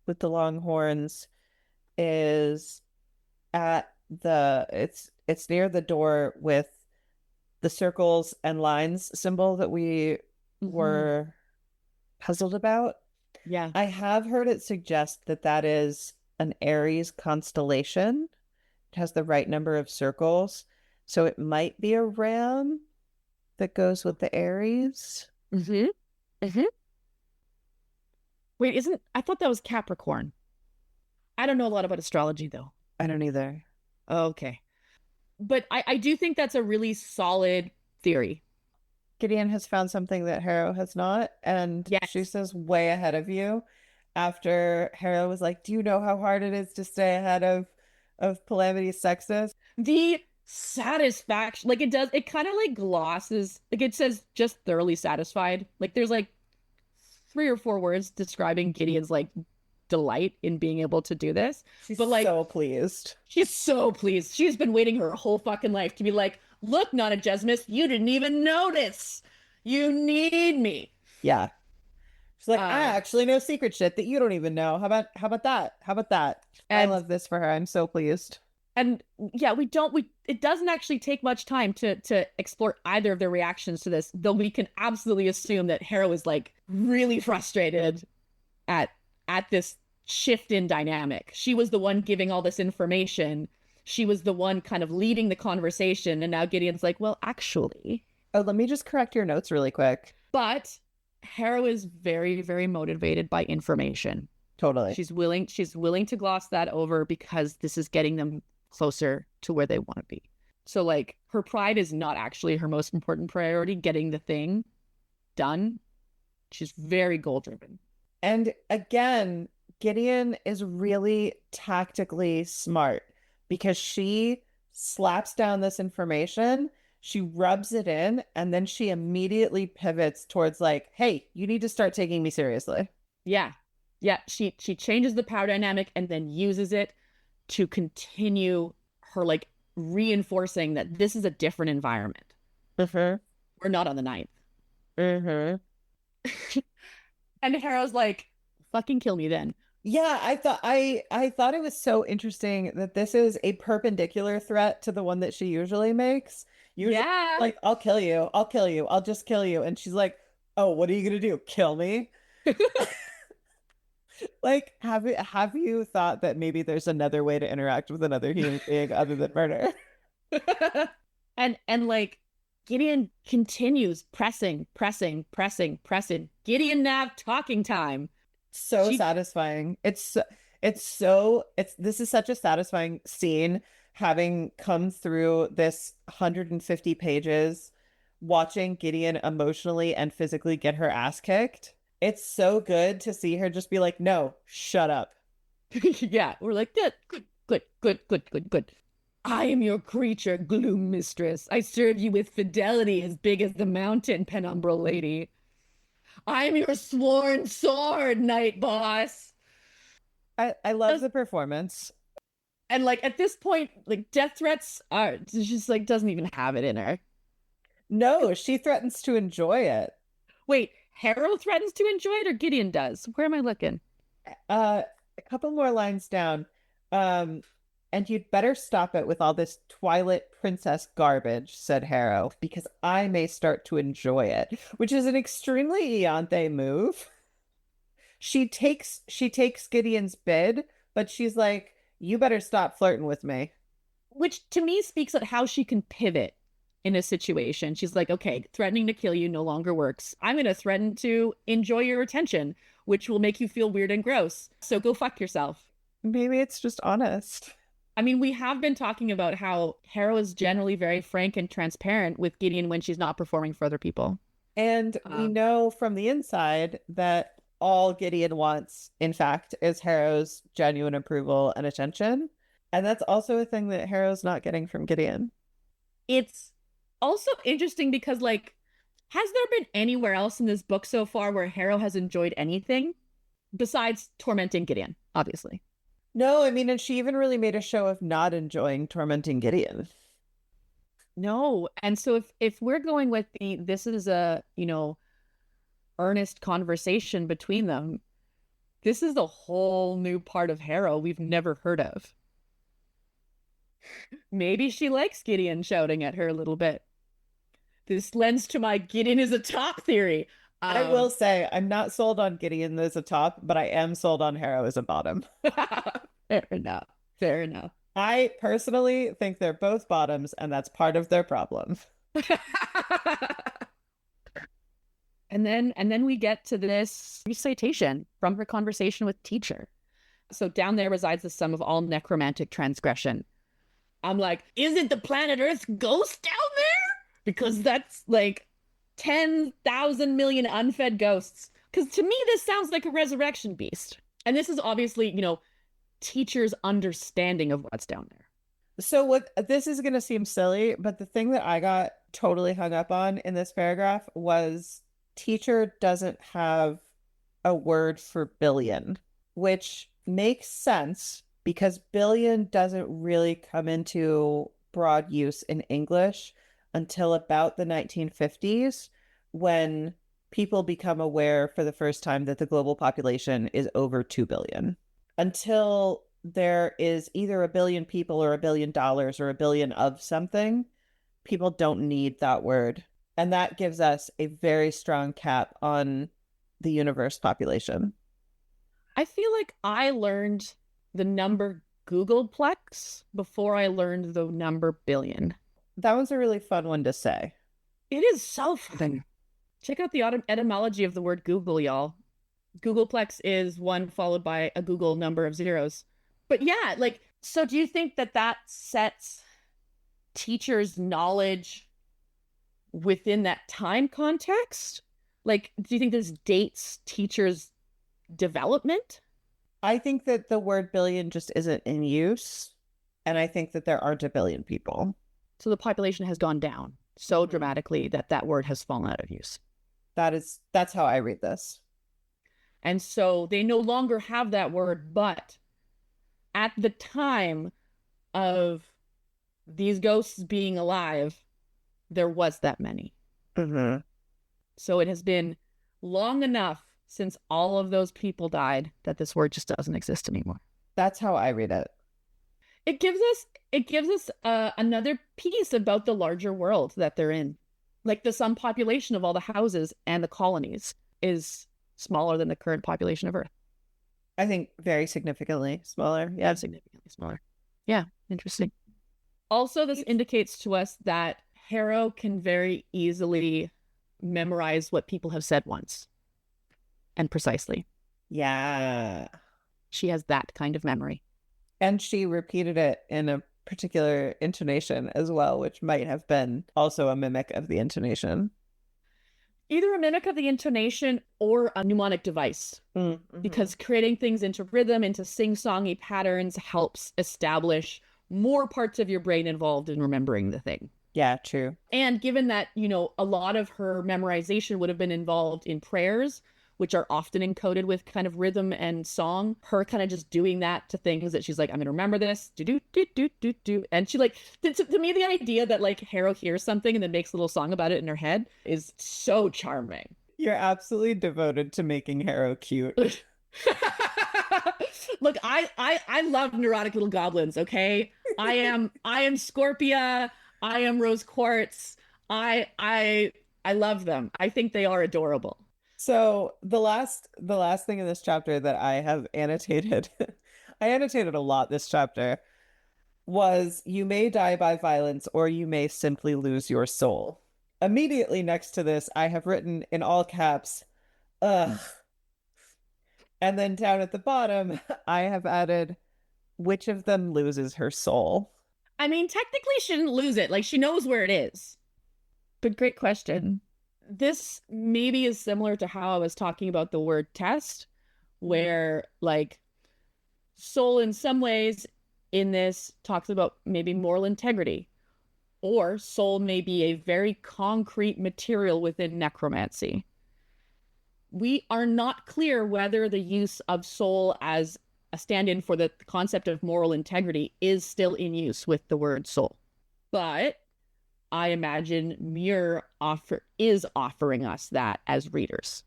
with the long horns is at it's near the door with the circles and lines symbol that we were puzzled about. Yeah. I have heard it suggest that that is an Aries constellation. It has the right number of circles. So it might be a ram that goes with the Aries. Wait, I thought that was Capricorn. I don't know a lot about astrology, though. I don't either. Okay. But I do think that's a really solid theory. Gideon has found something that Harrow has not, and Yes. she says way ahead of you after Harrow was like, do you know how hard it is to stay ahead of Calamity's sexist? The satisfaction, like it kind of like glosses, like it says just thoroughly satisfied. Like there's like 3 or 4 words describing Gideon's like delight in being able to do this. She's but like so pleased. She's so pleased. She's been waiting her whole fucking life to be like, look, Nonagesmus, you didn't even notice. You need me. Yeah. She's like, I actually know secret shit that you don't even know. How about that? How about that? I love this for her. I'm so pleased. And yeah, it doesn't actually take much time to explore either of their reactions to this, though we can absolutely assume that Harrow is like really frustrated at this shift in dynamic. She was the one giving all this information. She was the one kind of leading the conversation. And now Gideon's like, well, actually. Oh, let me just correct your notes really quick. But Harrow is very, very motivated by information. Totally. She's willing to gloss that over because this is getting them closer to where they want to be. So like her pride is not actually her most important priority, getting the thing done. She's very goal driven. And again, Gideon is really tactically smart because she slaps down this information, she rubs it in, and then she immediately pivots towards like, hey, you need to start taking me seriously. Yeah. She changes the power dynamic and then uses it to continue her like reinforcing that this is a different environment. We're not on the 9th. And Harrow's like, fucking kill me then. Yeah, I thought it was so interesting that this is a perpendicular threat to the one that she usually makes. Usually, like, I'll kill you. I'll just kill you. And she's like, oh, what are you gonna do? Kill me? Like, have you thought that maybe there's another way to interact with another human being other than murder? And like Gideon continues pressing. Gideon Nav talking time. So satisfying. This is such a satisfying scene, having come through this 150 pages, watching Gideon emotionally and physically get her ass kicked. It's so good to see her just be like, no, shut up. Yeah, we're like, good. I am your creature, gloom mistress. I serve you with fidelity as big as the mountain, penumbral lady. I am your sworn sword, night boss. I love the performance. And like at this point, like death threats are just like doesn't even have it in her. No, she threatens to enjoy it. Wait, Harrow threatens to enjoy it or Gideon does? Where am I looking? A couple more lines down. And you'd better stop it with all this Twilight Princess garbage, said Harrow, because I may start to enjoy it, which is an extremely Iante move. She takes Gideon's bid, but she's like, you better stop flirting with me. Which to me speaks of how she can pivot in a situation. She's like, okay, threatening to kill you no longer works. I'm going to threaten to enjoy your attention, which will make you feel weird and gross. So go fuck yourself. Maybe it's just honest. I mean, we have been talking about how Harrow is generally very frank and transparent with Gideon when she's not performing for other people. And we know from the inside that all Gideon wants, in fact, is Harrow's genuine approval and attention. And that's also a thing that Harrow's not getting from Gideon. It's also interesting because, like, has there been anywhere else in this book so far where Harrow has enjoyed anything besides tormenting Gideon, obviously? No, I mean, and she even really made a show of not enjoying tormenting Gideon. No. And so if we're going with this is a, earnest conversation between them, this is a whole new part of Harrow we've never heard of. Maybe she likes Gideon shouting at her a little bit. This lends to my Gideon is a top theory. I will say I'm not sold on Gideon as a top, but I am sold on Harrow as a bottom. Fair enough. Fair enough. I personally think they're both bottoms, and that's part of their problem. And then we get to this recitation from her conversation with teacher. So down there resides the sum of all necromantic transgression. I'm like, is it the planet Earth's ghost down there? Because that's like 10,000 million unfed ghosts. Because to me, this sounds like a resurrection beast. And this is obviously, teacher's understanding of what's down there. So this is going to seem silly, but the thing that I got totally hung up on in this paragraph was teacher doesn't have a word for billion, which makes sense because billion doesn't really come into broad use in English until about the 1950s, when people become aware for the first time that the global population is over 2 billion. Until there is either a billion people or $1 billion or $1 billion of something, people don't need that word. And that gives us a very strong cap on the universe population. I feel like I learned the number Googleplex before I learned the number billion. That was a really fun one to say. It is so fun. Check out the etymology of the word Google, y'all. Googleplex is 1 followed by a Google number of zeros. But yeah, so do you think that sets teachers' knowledge within that time context? Do you think this dates teachers' development? I think that the word billion just isn't in use. And I think that there aren't a billion people. So the population has gone down so dramatically that word has fallen out of use. That's how I read this. And so they no longer have that word, but at the time of these ghosts being alive, there was that many. Mm-hmm. So it has been long enough since all of those people died that this word just doesn't exist anymore. That's how I read it. It gives us another piece about the larger world that they're in. The sum population of all the houses and the colonies is smaller than the current population of Earth. I think very significantly smaller. Yeah, significantly smaller. Yeah, interesting. Also, this indicates to us that Harrow can very easily memorize what people have said once. And precisely. Yeah. She has that kind of memory. And she repeated it in a particular intonation as well, which might have been also a mimic of the intonation. Either a mimic of the intonation or a mnemonic device. Mm-hmm. Because creating things into rhythm, into sing-songy patterns helps establish more parts of your brain involved in remembering the thing. Yeah, true. And given that, a lot of her memorization would have been involved in prayers, which are often encoded with kind of rhythm and song, her kind of just doing that to things that she's like, I'm going to remember this, do. And she to me, the idea that Harrow hears something and then makes a little song about it in her head is so charming. You're absolutely devoted to making Harrow cute. Look, I love neurotic little goblins, okay? I am Scorpia. I am Rose Quartz. I love them. I think they are adorable. So the last thing in this chapter that I have annotated, I annotated a lot this chapter, was you may die by violence or you may simply lose your soul. Immediately next to this, I have written in all caps, ugh. And then down at the bottom, I have added, which of them loses her soul? I mean, technically she didn't lose it. Like, she knows where it is. But great question. This maybe is similar to how I was talking about the word test, where like soul in some ways in this talks about maybe moral integrity, or soul may be a very concrete material within necromancy. We are not clear whether the use of soul as a stand-in for the concept of moral integrity is still in use with the word soul. But I imagine Muir is offering us that as readers.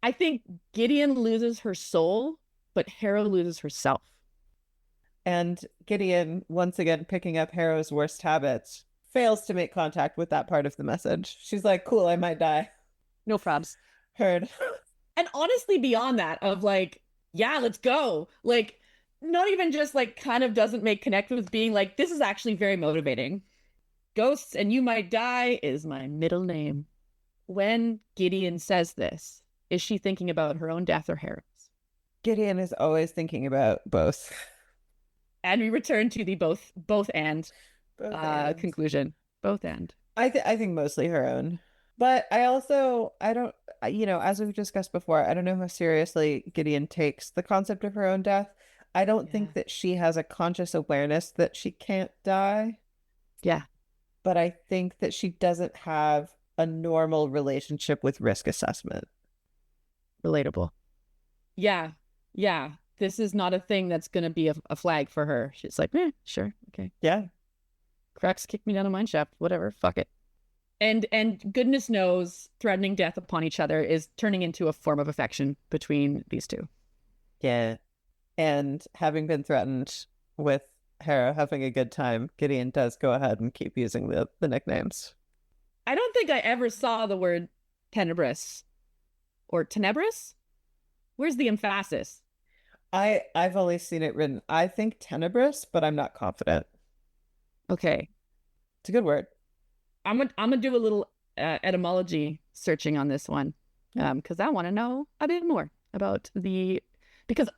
I think Gideon loses her soul, but Harrow loses herself. And Gideon, once again picking up Harrow's worst habits, fails to make contact with that part of the message. She's like, cool, I might die. No probs. Heard. And honestly, beyond that, of like, yeah, let's go. Like, not even just like kind of doesn't make connect with being like, this is actually very motivating. Ghosts and you might die is my middle name. When Gideon says this, is she thinking about her own death or Harrow's? Gideon is always thinking about both. And we return to the both and conclusion. Both and. I think mostly her own. But I don't, as we've discussed before, I don't know how seriously Gideon takes the concept of her own death. I don't think that she has a conscious awareness that she can't die. Yeah. But I think that she doesn't have a normal relationship with risk assessment. Relatable. Yeah. Yeah. This is not a thing that's going to be a flag for her. She's like, sure. Okay. Yeah. Cracks kicked me down a mine shaft. Whatever. Fuck it. And goodness knows, threatening death upon each other is turning into a form of affection between these two. Yeah. And having been threatened with Harrow having a good time, Gideon does go ahead and keep using the nicknames. I don't think I ever saw the word tenebrous or tenebrous. Where's the emphasis? I've always seen it written, I think tenebrous, but I'm not confident. Okay. It's a good word. I'm gonna do a little etymology searching on this one because I want to know a bit more about because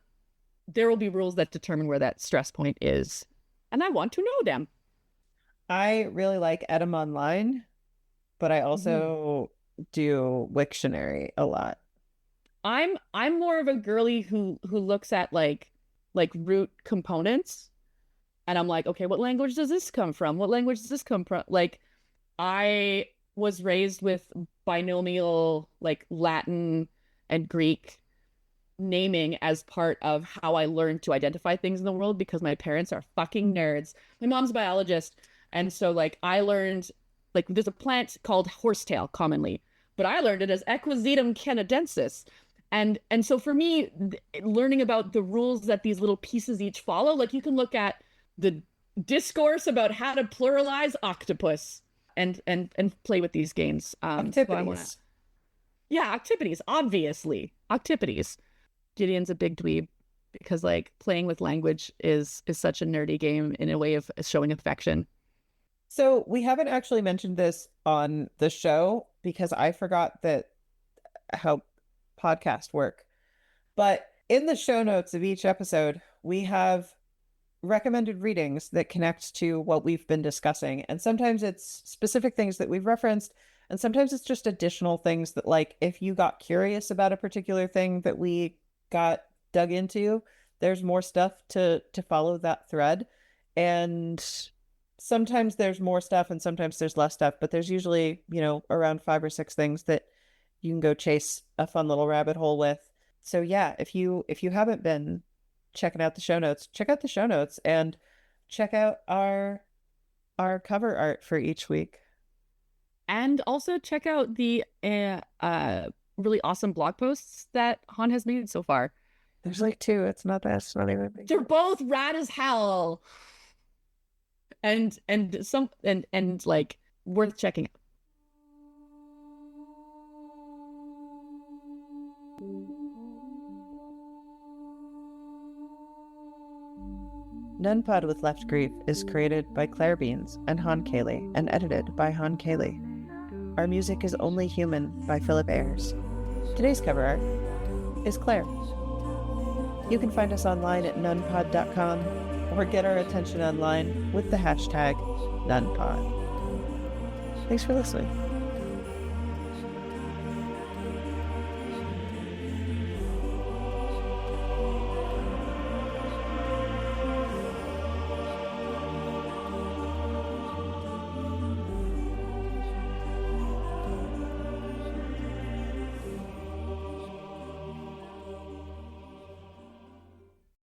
there will be rules that determine where that stress point is, and I want to know them. I really like Edom Online, but I also do Wiktionary a lot. I'm more of a girly who looks at like root components, and I'm like, okay, what language does this come from? What language does this come from? Like, I was raised with binomial like Latin and Greek naming as part of how I learned to identify things in the world because my parents are fucking nerds. My mom's a biologist, and so like I learned like there's a plant called horsetail commonly, but I learned it as Equisetum canadensis. And so for me, learning about the rules that these little pieces each follow, like you can look at the discourse about how to pluralize octopus and play with these games. Octipodes. Yeah, Octipodes, obviously. Octipodes. Gideon's a big dweeb because like playing with language is such a nerdy game in a way of showing affection. So we haven't actually mentioned this on the show because I forgot that how podcasts work. But in the show notes of each episode, we have recommended readings that connect to what we've been discussing. And sometimes it's specific things that we've referenced, and sometimes it's just additional things that, like, if you got curious about a particular thing that we got dug into, there's more stuff to follow that thread. And sometimes there's more stuff and sometimes there's less stuff, but there's usually, around 5 or 6 things that you can go chase a fun little rabbit hole with. So yeah, if you haven't been checking out the show notes, check out the show notes and check out our cover art for each week. And also check out the really awesome blog posts that Han has made so far. There's like 2. It's not even big. They're both rad as hell. And like worth checking out. Nunpod with Left Grief is created by Claire Beans and Han Koehle and edited by Han Koehle. Our music is Only Human by Philip Ayers. Today's cover art is Claire. You can find us online at nunpod.com or get our attention online with the hashtag nunpod. Thanks for listening.